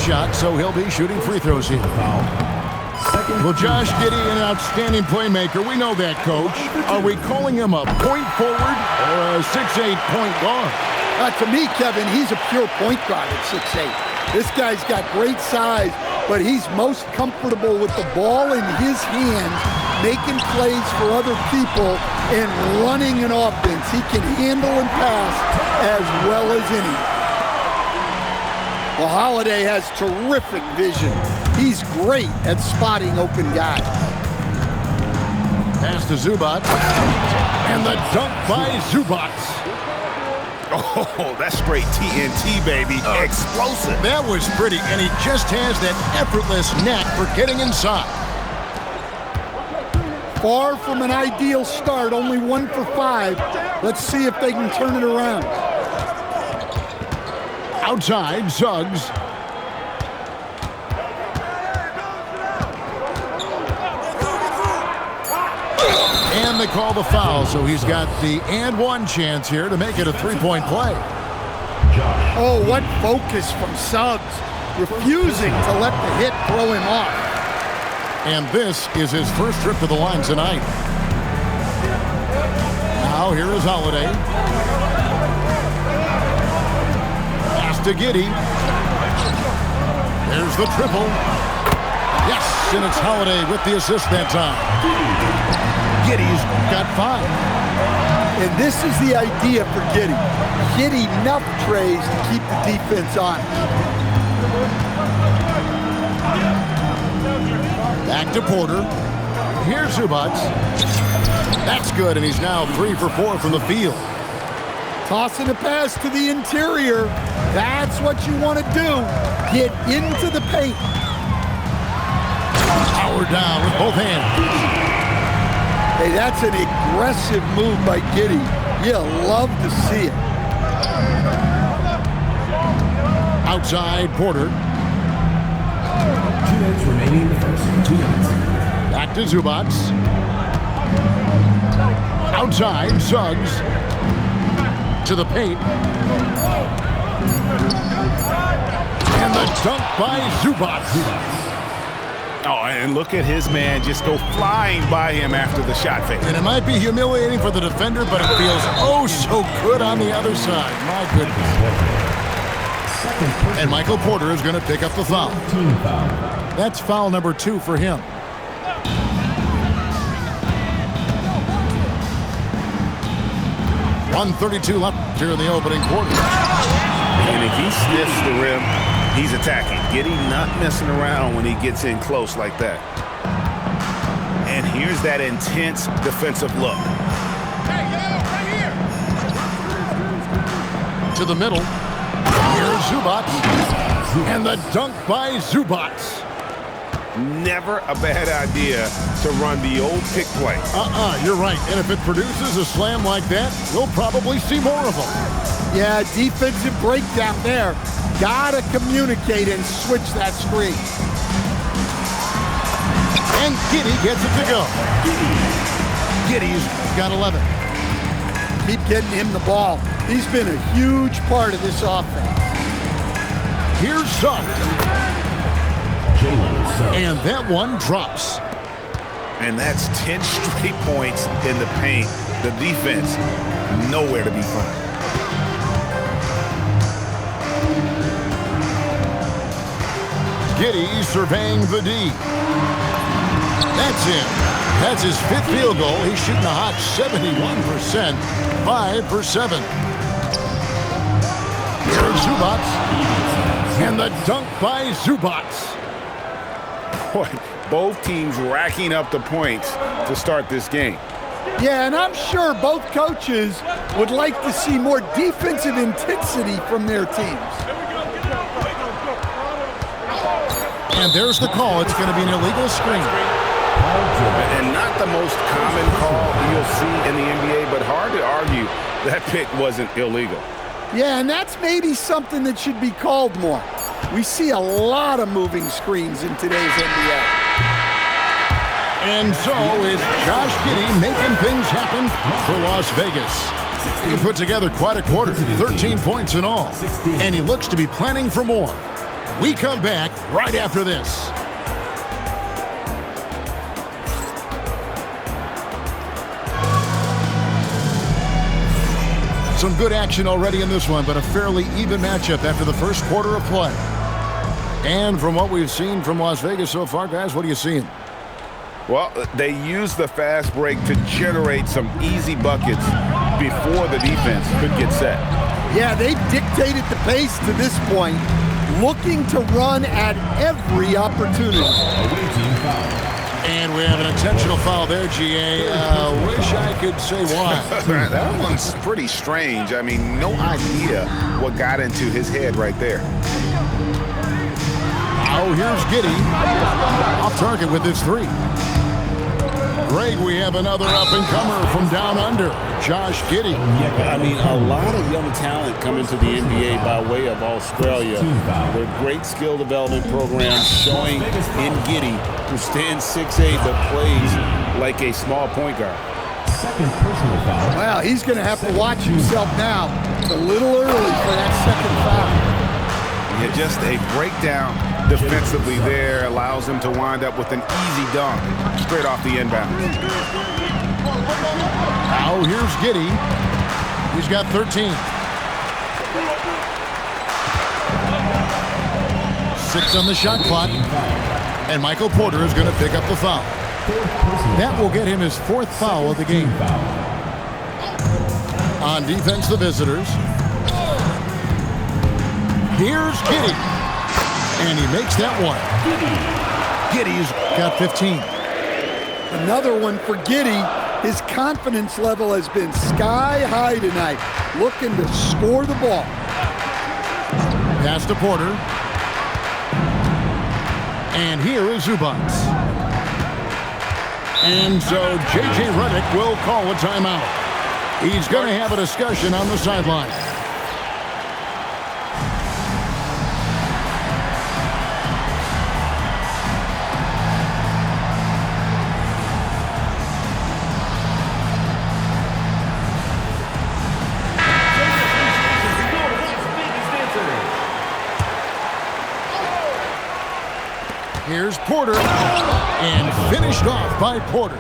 shot, so he'll be shooting free throws here. Well, Josh Giddey, an outstanding playmaker. We know that, Coach. Are we calling him a point forward or a 6'8" point guard? To me, Kevin, he's a pure point guard at 6'8". This guy's got great size, but he's most comfortable with the ball in his hands, making plays for other people and running an offense. He can handle and pass as well as any. Well, Holiday has terrific vision. He's great at spotting open guys. Pass to Zubac. And the dunk by Zubac. Oh, that's straight TNT, baby. Explosive. That was pretty, and he just has that effortless knack for getting inside. Far from an ideal start, only 1 for 5. Let's see if they can turn it around. Outside, Suggs. And they call the foul, so he's got the and one chance here to make it a three-point play. Oh, what focus from Suggs, refusing to let the hit throw him off. And this is his first trip to the line tonight. Now here is Holiday. Pass to Giddey. There's the triple. Yes, and it's Holiday with the assist that time. Giddey's got 5. And this is the idea for Giddey. Get enough trays to keep the defense on. Back to Porter. Here's Zubac. That's good, and he's now 3 for 4 from the field. Tossing a pass to the interior. That's what you want to do. Get into the paint. Power down with both hands. Hey, that's an aggressive move by Giddey. You'll love to see it. Outside, Porter. 2 minutes remaining in the first. 2 minutes. Back to Zubac. Outside, Suggs. To the paint. And the dunk by Zubac. Oh, and look at his man just go flying by him after the shot fake. And it might be humiliating for the defender, but it feels oh so good on the other side. My goodness. And Michael Porter is going to pick up the foul. That's foul number 2 for him. .132 left here in the opening quarter. And if he sniffs the rim, he's attacking. Giddey not messing around when he gets in close like that. And here's that intense defensive look. Hey, right here. To the middle. Here's Zubac. And the dunk by Zubac. Never a bad idea to run the old pick play. You're right. And if it produces a slam like that, we'll probably see more of them. Yeah, defensive breakdown there. Gotta communicate and switch that screen. And Giddey gets it to go. Giddey's got 11. Keep getting him the ball. He's been a huge part of this offense. Here's Suggs. And that one drops. And that's 10 straight points in the paint. The defense, nowhere to be found. Giddey surveying the D. That's it. That's his 5th field goal. He's shooting a hot 71%. 5 for 7. Here's Zubac. And the dunk by Zubac. Boy, both teams racking up the points to start this game. Yeah, and I'm sure both coaches would like to see more defensive intensity from their teams. And there's the call. It's going to be an illegal screen. And not the most common call you'll see in the NBA, but hard to argue that pick wasn't illegal. Yeah, and that's maybe something that should be called more. We see a lot of moving screens in today's NBA. And so is Josh Giddey making things happen for Las Vegas. He put together quite a quarter, 13 points in all, and he looks to be planning for more. We come back right after this. Some good action already in this one, but a fairly even matchup after the first quarter of play. And from what we've seen from Las Vegas so far, guys, what are you seeing? Well, they used the fast break to generate some easy buckets before the defense could get set. Yeah, they dictated the pace to this point, looking to run at every opportunity. Away team foul. And we have an intentional foul there, GA. Wish I could say why. That one's pretty strange. I mean, no idea what got into his head right there. Oh, here's Giddey. Off target with his three. Greg, we have another up-and-comer from down under, Josh Giddey. I mean, a lot of young talent coming to the NBA by way of Australia. Their great skill development program showing in Giddey, who stands 6'8", but plays like a small point guard. Second personal foul. Well, he's going to have to watch himself now. It's a little early for that second foul. Yeah, just a breakdown defensively there allows him to wind up with an easy dunk straight off the inbound. Now here's Giddey. He's got 13. 6 on the shot clock. And Michael Porter is going to pick up the foul. That will get him his 4th foul of the game. On defense, the visitors. Here's Giddey. And he makes that one. Giddey's got 15. Another one for Giddey. His confidence level has been sky high tonight, looking to score the ball. Pass to Porter. And here is Zubac. And so J.J. Redick will call a timeout. He's going to have a discussion on the sideline. Here's Porter, and finished off by Porter.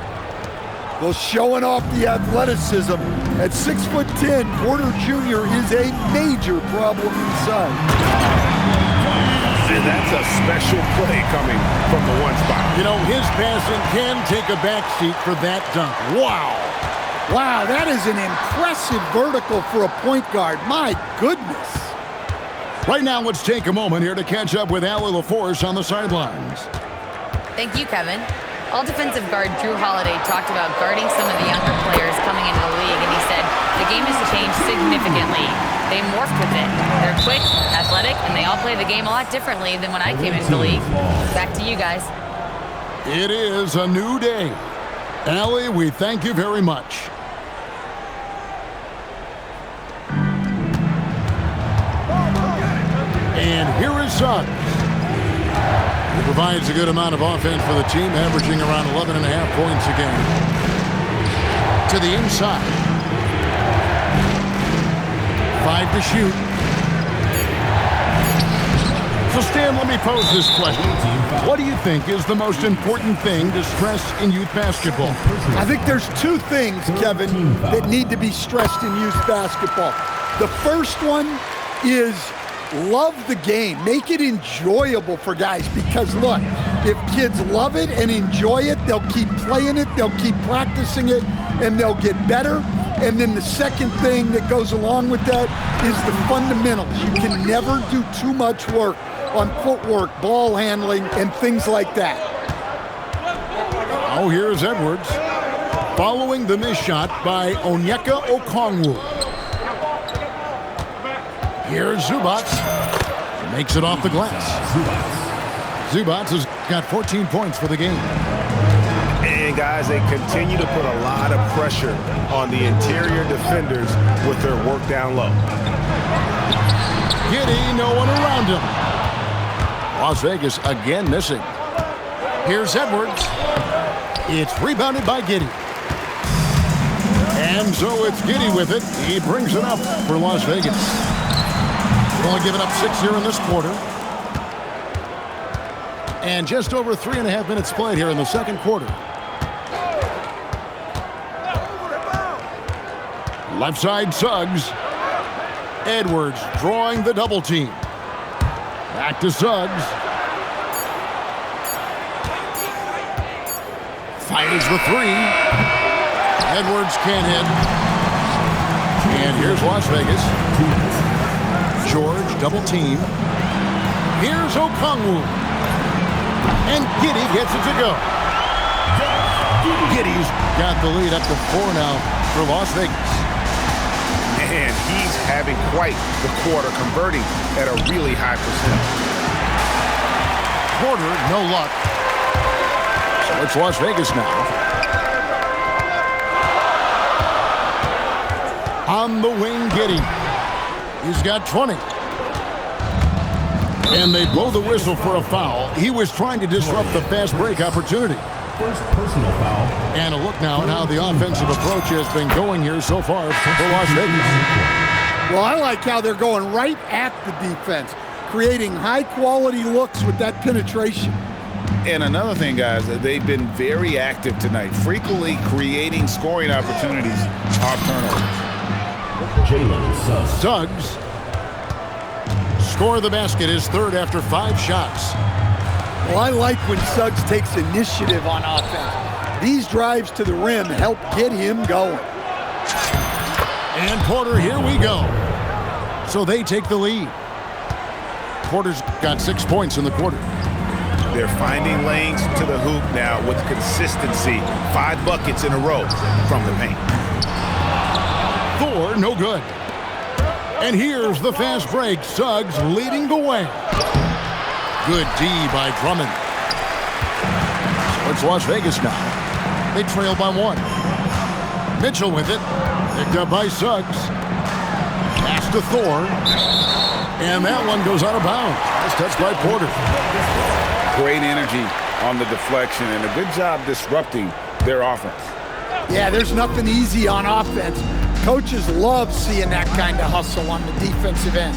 Well, showing off the athleticism. At 6'10", Porter Jr. is a major problem inside. And that's a special play coming from the one spot. You know, his passing can take a backseat for that dunk. Wow. Wow, that is an impressive vertical for a point guard. My goodness. Right now, let's take a moment here to catch up with Allie LaForce on the sidelines. Thank you, Kevin. All defensive guard Drew Holiday talked about guarding some of the younger players coming into the league, and he said, the game has changed significantly. They morphed with it. They're quick, athletic, and they all play the game a lot differently than when I came into the league. Back to you guys. It is a new day. Allie, we thank you very much. And here is Suggs. He provides a good amount of offense for the team, averaging around 11.5 points a game. To the inside. 5 to shoot. So, Stan, let me pose this question. What do you think is the most important thing to stress in youth basketball? I think there's 2 things, Kevin, that need to be stressed in youth basketball. The first one is love the game. Make it enjoyable for guys, because look, if kids love it and enjoy it, they'll keep playing it, they'll keep practicing it, and they'll get better. And then the second thing that goes along with that is the fundamentals. You can never do too much work on footwork, ball handling, and things like that. Oh, here's Edwards. Following the missed shot by Onyeka Okongwu. Here's Zubac. Makes it off the glass. Zubac has got 14 points for the game. And guys, they continue to put a lot of pressure on the interior defenders with their work down low. Giddey, no one around him. Las Vegas again missing. Here's Edwards. It's rebounded by Giddey. And so it's Giddey with it. He brings it up for Las Vegas. Only given up 6 here in this quarter. And just over 3.5 minutes played here in the second quarter. Left side, Suggs. Edwards drawing the double team. Back to Suggs. Fires the three. Edwards can't hit. And here's Las Vegas. George double team. Here's Okongwu. And Giddey gets it to go. Giddey's got the lead up to 4 now for Las Vegas. And he's having quite the quarter, converting at a really high percent. Porter, no luck. So it's Las Vegas now. On the wing, Giddey. He's got 20. And they blow the whistle for a foul. He was trying to disrupt the fast break opportunity. First personal foul. And a look now at how the offensive approach has been going here so far for Las Vegas. Well, I like how they're going right at the defense, creating high-quality looks with that penetration. And another thing, guys, they've been very active tonight, frequently creating scoring opportunities off turnovers. Jalen Suggs. Suggs. Score the basket, his third after 5 shots. Well, I like when Suggs takes initiative on offense. These drives to the rim help get him going. And Porter, here we go. So they take the lead. Porter's got 6 points in the quarter. They're finding lanes to the hoop now with consistency. 5 buckets in a row from the paint. Thor, no good. And here's the fast break. Suggs leading the way. Good D by Drummond. So it's Las Vegas now. They trail by 1. Mitchell with it. Picked up by Suggs. Pass to Thor. And that one goes out of bounds. Nice touch by Porter. Great energy on the deflection and a good job disrupting their offense. Yeah, there's nothing easy on offense. Coaches love seeing that kind of hustle on the defensive end.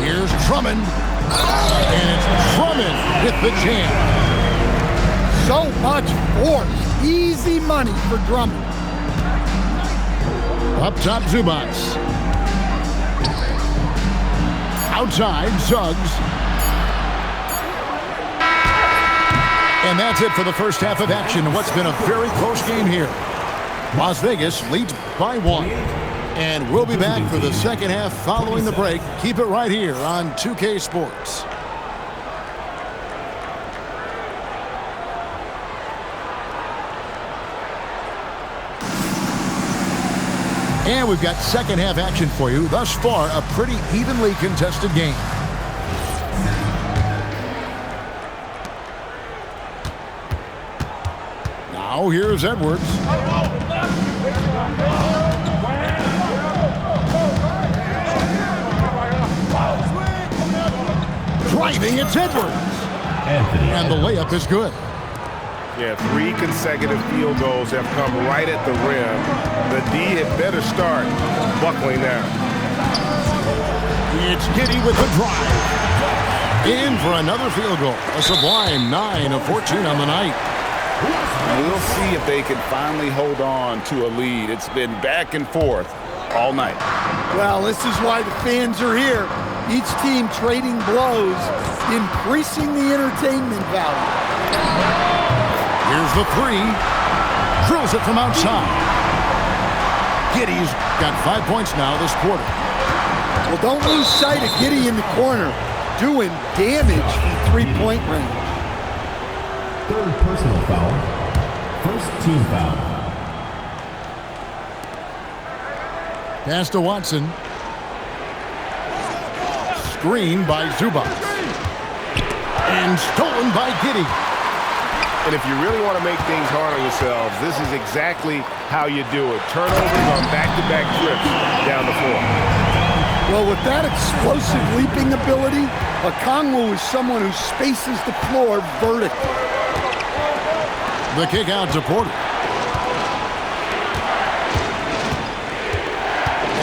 Here's Drummond. And it's Drummond with the jam. So much force. Easy money for Drummond. Up top, Zubac. Outside, Suggs. And that's it for the first half of action. What's been a very close game here. Las Vegas leads by 1. And we'll be back for the second half following the break. Keep it right here on 2K Sports. And we've got second half action for you. Thus far, a pretty evenly contested game. Now here's Edwards. Driving, it's Edwards. And the layup is good. Yeah, 3 consecutive field goals have come right at the rim. The D had better start buckling now. It's Giddey with the drive. In for another field goal. A sublime 9 of 14 on the night. We'll see if they can finally hold on to a lead. It's been back and forth all night. Well, this is why the fans are here. Each team trading blows, increasing the entertainment value. Here's the 3. Drills it from outside. Giddey's got 5 points now this quarter. Well, don't lose sight of Giddey in the corner, doing damage from three-point range. Third personal foul. First team foul. Pass to Watson. Screen by Zubac. And stolen by Giddey. And if you really want to make things hard on yourselves, this is exactly how you do it. Turnovers on back-to-back trips down the floor. Well, with that explosive leaping ability, Okongwu is someone who spaces the floor vertically. The kick out to Porter.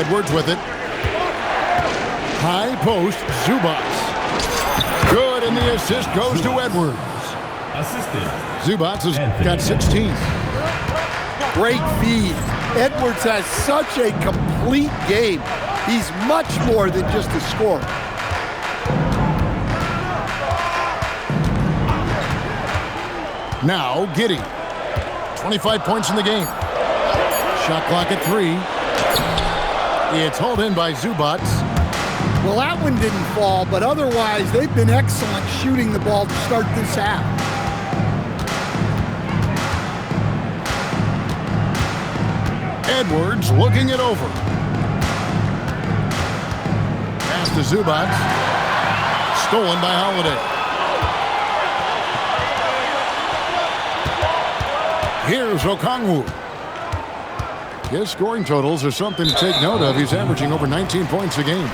Edwards with it. High post, Zubac. Good in the assist goes to Edwards. Assistant. Zubats has got 16. Great feed. Edwards has such a complete game. He's much more than just a scorer. Now Giddey. 25 points in the game. Shot clock at 3. It's hauled in by Zubats. Well, that one didn't fall, but otherwise they've been excellent shooting the ball to start this half. Edwards looking it over. Pass to Zubats. Stolen by Holiday. Here's Okongwu. His scoring totals are something to take note of. He's averaging over 19 points a game.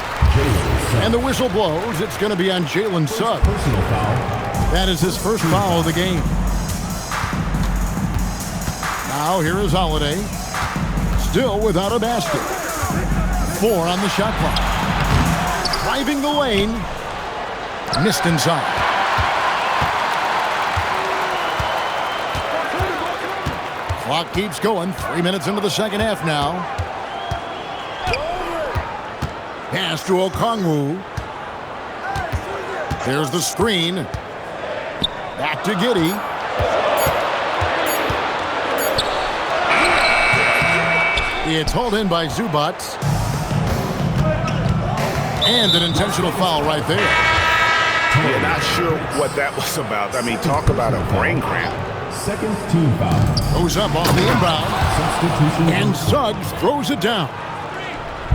And the whistle blows. It's going to be on Jalen Suggs. Personal foul. That is his first foul of the game. Now here is Holiday. Still without a basket. 4 on the shot clock. Driving the lane. Missed inside. Clock keeps going. 3 minutes into the second half now. Pass to Okongwu. There's the screen. Back to Giddey. It's hauled in by Zubats. And an intentional foul right there. Yeah, not sure what that was about. I mean, talk about a brain cramp. Second team foul. Goes up off the inbound. Substitution. And Suggs throws it down.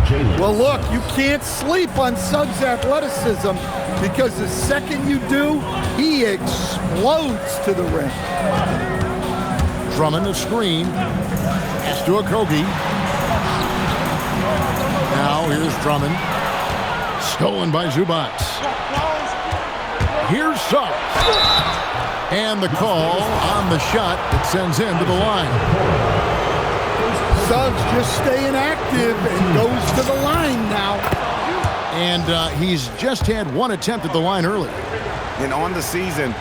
Jalen. Well, look, you can't sleep on Suggs' athleticism because the second you do, he explodes to the rim. Drummond a screen. Pass to Okogie. Now here's Drummond. Stolen by Zubats. Here's Suggs. And the call on the shot that sends him to the line. Suggs just staying active and goes to the line now. And he's just had one attempt at the line earlier. And on the season,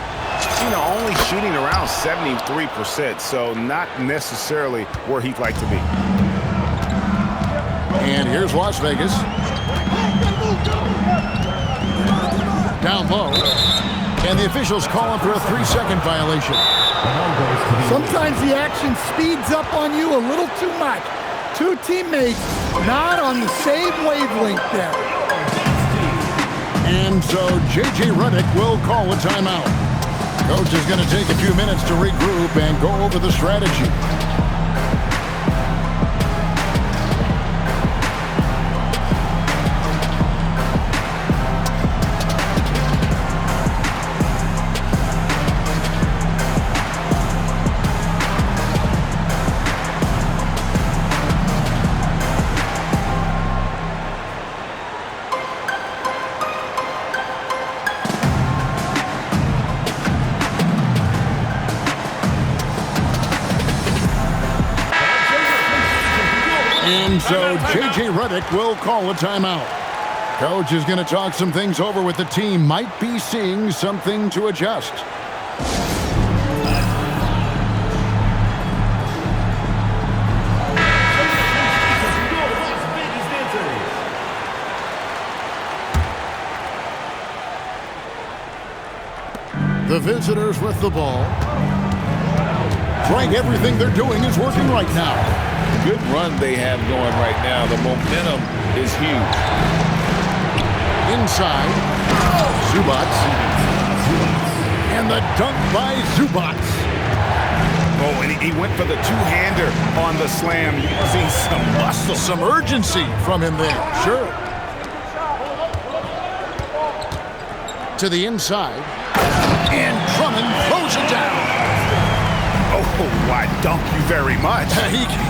only shooting around 73%, so not necessarily where he'd like to be. And here's Las Vegas. Down low. And the officials call him for a 3-second violation. Sometimes the action speeds up on you a little too much. Two teammates not on the same wavelength there. And so J.J. Redick will call a timeout. Coach is going to take a few minutes to regroup and go over the strategy. And so J.J. Redick will call a timeout. Coach is going to talk some things over with the team. Might be seeing something to adjust. The visitors with the ball. Frank, everything they're doing is working right now. Good run they have going right now. The momentum is huge. Inside, Zubats. And the dunk by Zubats. Oh, and he went for the two-hander on the slam, using some muscle. Some urgency from him there, sure. To the inside. And Drummond throws it down. Oh, I dunk you very much.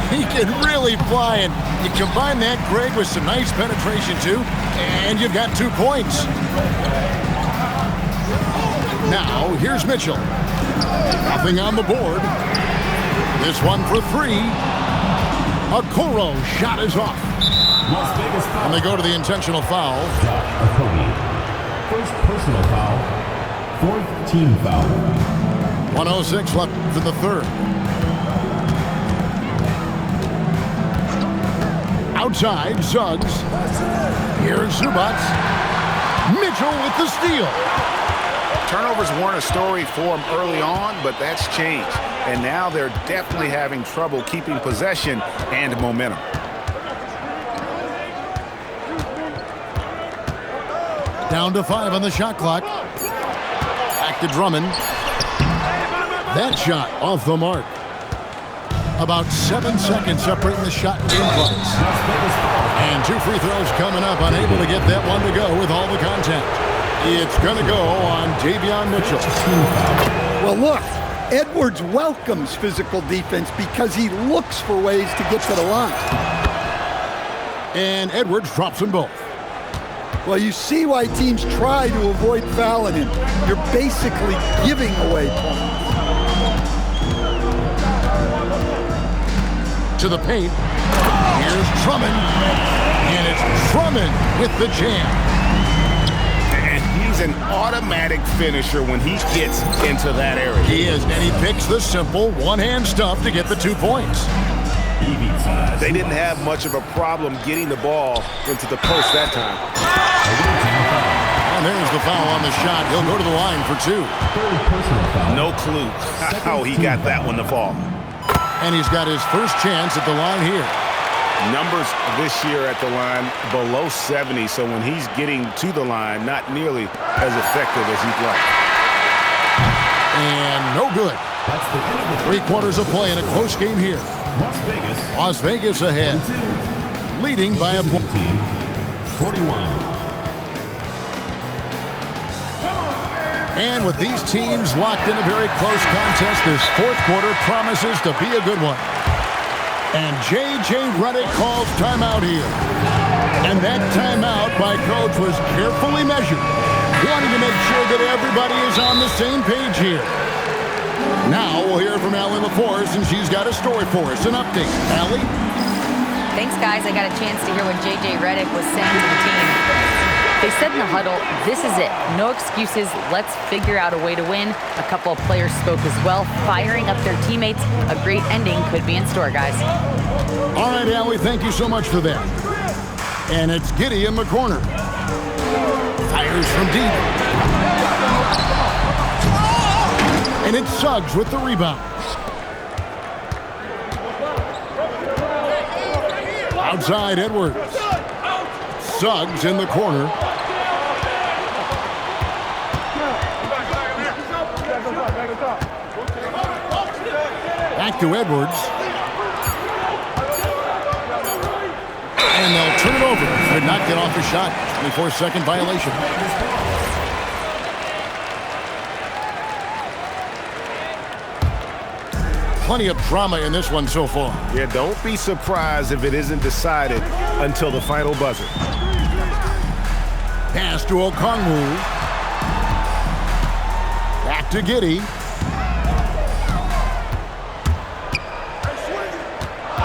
He can really fly, and you combine that, Greg, with some nice penetration, too, and you've got 2 points. Now, here's Mitchell. Nothing on the board. This one for 3. Okoro shot is off. Las Vegas foul. And they go to the intentional foul. Josh Okogie. First personal foul. Fourth team foul. 1:06 left in the third. Outside, Suggs. Here's Zubats. Mitchell with the steal. Turnovers weren't a story for them early on, but that's changed. And now they're definitely having trouble keeping possession and momentum. Down to 5 on the shot clock. Back to Drummond. That shot off the mark. About 7 seconds separating the shot and game clocks. And 2 free throws coming up, unable to get that one to go with all the contact. It's going to go on Davion Mitchell. Well, look, Edwards welcomes physical defense because he looks for ways to get to the line. And Edwards drops them both. Well, you see why teams try to avoid fouling him. You're basically giving away points. To the paint. Here's Drummond. And it's Drummond with the jam. And he's an automatic finisher when he gets into that area. He is, and he picks the simple one-hand stuff to get the 2 points. They didn't have much of a problem getting the ball into the post that time. And there's the foul on the shot. He'll go to the line for 2. No clue how he got that one to fall. And he's got his first chance at the line here. Numbers this year at the line below 70, so when he's getting to the line, not nearly as effective as he'd like. And no good. 3 quarters of play in a close game here. Las Vegas ahead, leading by a point. 41. And with these teams locked in a very close contest, this 4th quarter promises to be a good one. And J.J. Redick calls timeout here. And that timeout by Coach was carefully measured, wanting to make sure that everybody is on the same page here. Now we'll hear from Allie LaForce, and she's got a story for us, an update. Allie? Thanks, guys. I got a chance to hear what J.J. Redick was saying to the team. They said in the huddle, this is it. No excuses. Let's figure out a way to win. A couple of players spoke as well, firing up their teammates. A great ending could be in store, guys. All right, Allie, thank you so much for that. And it's Giddey in the corner. Fires from deep. And it's Suggs with the rebound. Outside, Edwards. Suggs in the corner. Back to Edwards. And they'll turn it over. Could not get off the shot. 24-second violation. Plenty of drama in this one so far. Yeah, don't be surprised if it isn't decided until the final buzzer. Pass to Okongwu. Back to Giddey.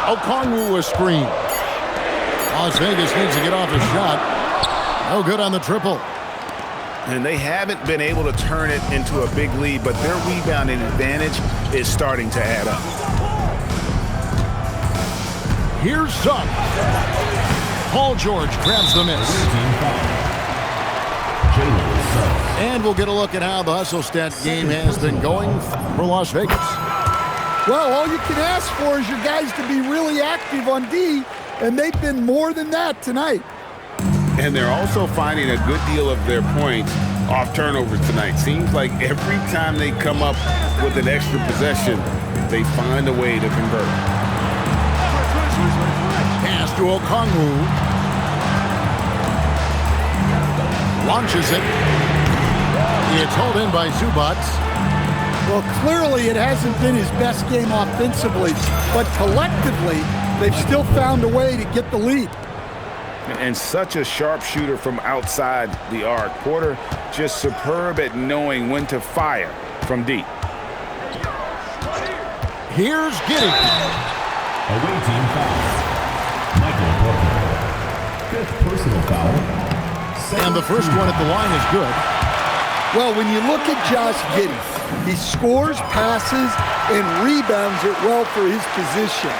Okongwu a screen. Las Vegas needs to get off a shot. No good on the triple. And they haven't been able to turn it into a big lead, but their rebounding advantage is starting to add up. Here's Suggs. Paul George grabs the miss. And we'll get a look at how the hustle stat game has been going for Las Vegas. Well, all you can ask for is your guys to be really active on D, and they've been more than that tonight. And they're also finding a good deal of their points off turnovers tonight. Seems like every time they come up with an extra possession, they find a way to convert. Pass to Okongwu. Launches it. It's held in by Zubats. Well, clearly it hasn't been his best game offensively, but collectively, they've still found a way to get the lead. And such a sharp shooter from outside the arc. Porter just superb at knowing when to fire from deep. Here's Giddey. Away team foul. Michael Porter. 5th personal foul. And the first one at the line is good. Well, when you look at Josh Giddey, he scores, passes, and rebounds it well for his position.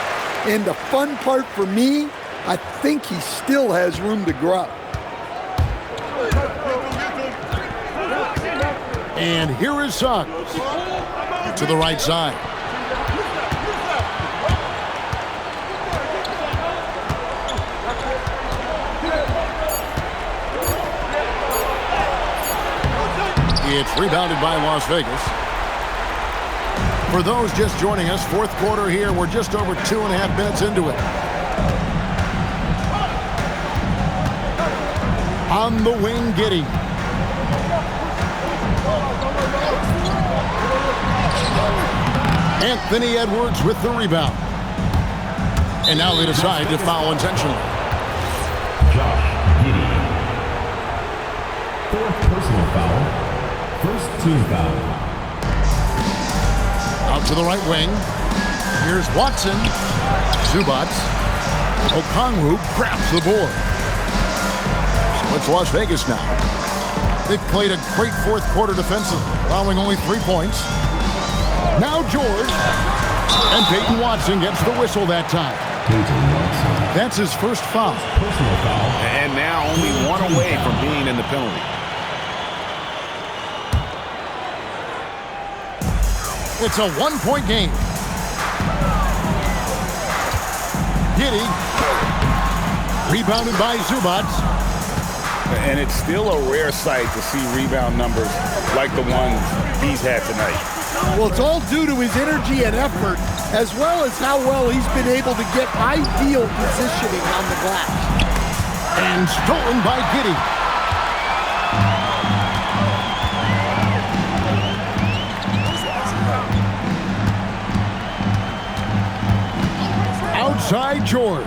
And the fun part for me, I think he still has room to grow. And here is Suggs to the right side. It's rebounded by Las Vegas. For those just joining us, fourth quarter here. We're just over 2.5 minutes into it. On the wing, Giddey. Anthony Edwards with the rebound. And now they decide to foul intentionally. Josh Giddey. Fourth personal foul. First team foul. Out to the right wing. Here's Watson. Zubac. Okongwu grabs the board. So it's Las Vegas now. They've played a great fourth quarter defensively, allowing only 3 points. Now George. And Peyton Watson gets the whistle that time. That's his first foul. Personal foul. And now only one away from being in the penalty. It's a 1-point game. Giddey. Rebounded by Zubac. And it's still a rare sight to see rebound numbers like the ones he's had tonight. Well, it's all due to his energy and effort, as well as how well he's been able to get ideal positioning on the glass. And stolen by Giddey. Outside George.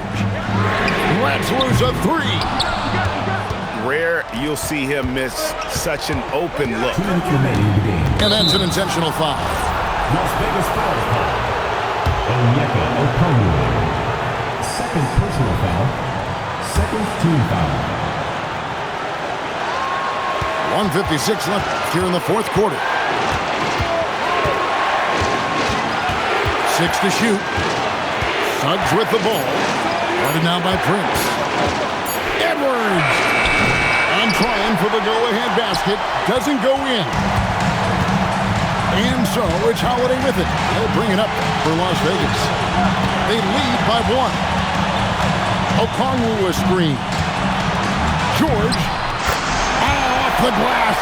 Let's lose a 3. Rare you'll see him miss such an open look. And that's an intentional foul. Las Vegas foul call. Onyeka Okongwu. Second personal foul. Second team foul. 1:56 left here in the fourth quarter. 6 to shoot. Suggs with the ball. Guarded now by Prince. Edwards. I'm trying for the go-ahead basket. Doesn't go in. And so it's Holiday with it. They'll bring it up for Las Vegas. They lead by 1. Okongwu a screen. George. Off the glass.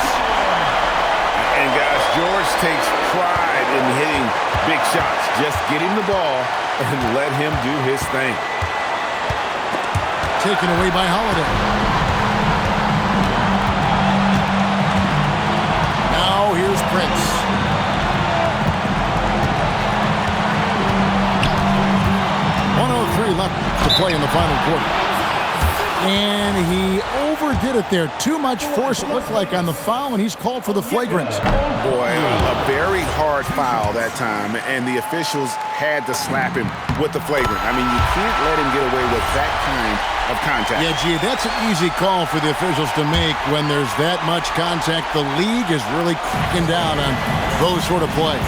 And guys, George takes pride in hitting big shots. Just get him the ball and let him do his thing. Taken away by Holiday. Now here's Prince. Left to play in the final quarter. And he overdid it there. Too much force, it looked like, on the foul, and he's called for the flagrant. Boy, a very hard foul that time, and the officials had to slap him with the flagrant. I mean, you can't let him get away with that kind of contact. Yeah, gee, that's an easy call for the officials to make when there's that much contact. The league is really cracking down on those sort of plays.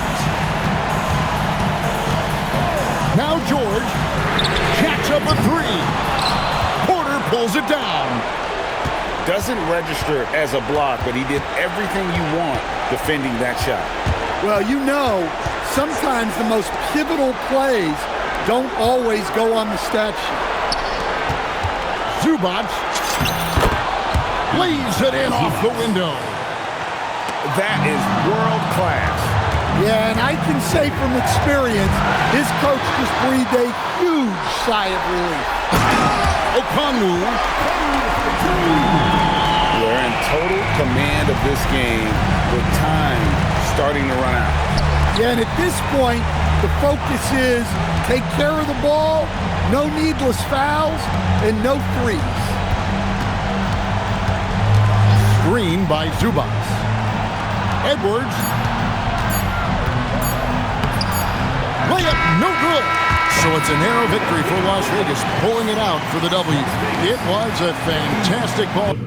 Now George. Jacks up a 3. Porter pulls it down. Doesn't register as a block, but he did everything you want defending that shot. Well, you know, sometimes the most pivotal plays don't always go on the stat sheet. Zubac lays it in off the window. That is world class. Yeah, and I can say from experience, his coach just breathed a huge sigh of relief. Okongwu. They're in total command of this game with time starting to run out. Yeah, and at this point, the focus is take care of the ball, no needless fouls, and no threes. Screen by Zubac. Edwards. Layup, no good. So it's a narrow victory for Las Vegas, pulling it out for the W. It was a fantastic ball.